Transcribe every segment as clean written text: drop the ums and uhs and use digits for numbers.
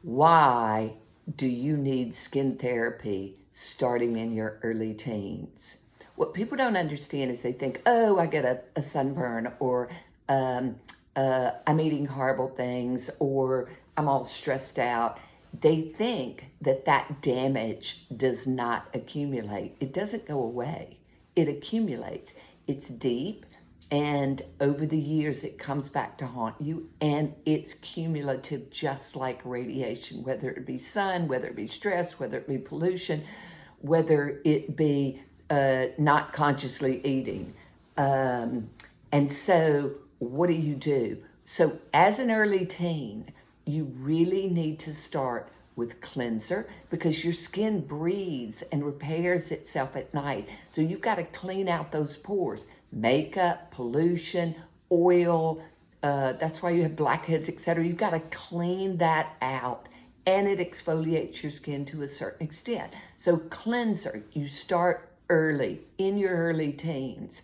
Why do you need skin therapy starting in your early teens? What people don't understand is they think, oh, I get a sunburn, or I'm eating horrible things, or I'm all stressed out. They think that that damage does not accumulate. It doesn't go away. It accumulates. It's deep, and over the years it comes back to haunt you, and it's cumulative, just like radiation, whether it be sun, whether it be stress, whether it be pollution, whether it be not consciously eating. And so what do? So as an early teen, you really need to start with cleanser, because your skin breathes and repairs itself at night. So you've got to clean out those pores. Makeup, pollution, oil, that's why you have blackheads, etc. You've got to clean that out, and it exfoliates your skin to a certain extent. So cleanser, you start early, in your early teens.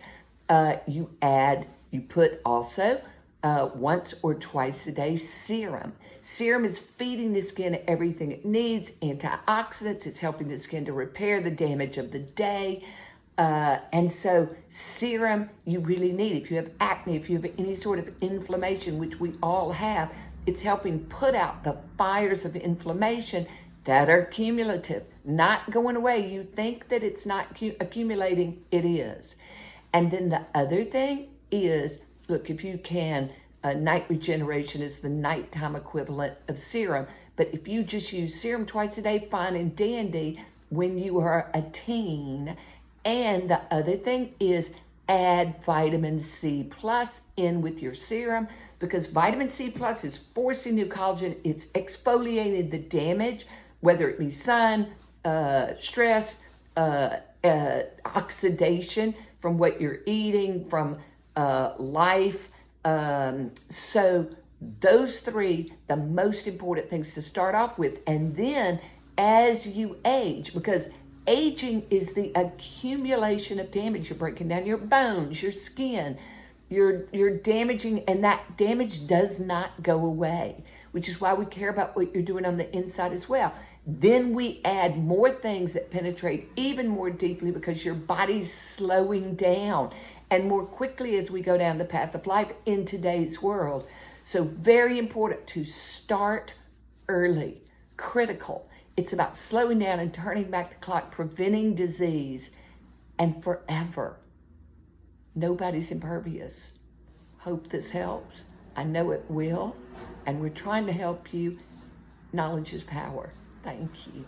You put also once or twice a day serum. Serum is feeding the skin everything it needs, antioxidants. It's helping the skin to repair the damage of the day. And so serum you really need. If you have acne, if you have any sort of inflammation, which we all have, it's helping put out the fires of inflammation that are cumulative, not going away. You think that it's not accumulating, it is. And then the other thing is, look, if you can, night regeneration is the nighttime equivalent of serum. But if you just use serum twice a day, fine and dandy when you are a teen. And the other thing is add vitamin C plus in with your serum, because vitamin C plus is forcing new collagen. It's exfoliating the damage, whether it be sun, stress, oxidation from what you're eating, from life. So those three, the most important things to start off with. And then as you age, because aging is the accumulation of damage. You're breaking down your bones, your skin, you're damaging, and that damage does not go away, which is why we care about what you're doing on the inside as well. Then we add more things that penetrate even more deeply, because your body's slowing down and more quickly as we go down the path of life in today's world. So very important to start early, critical. It's about slowing down and turning back the clock, preventing disease, and forever. Nobody's impervious. Hope this helps. I know it will, and we're trying to help you. Knowledge is power. Thank you.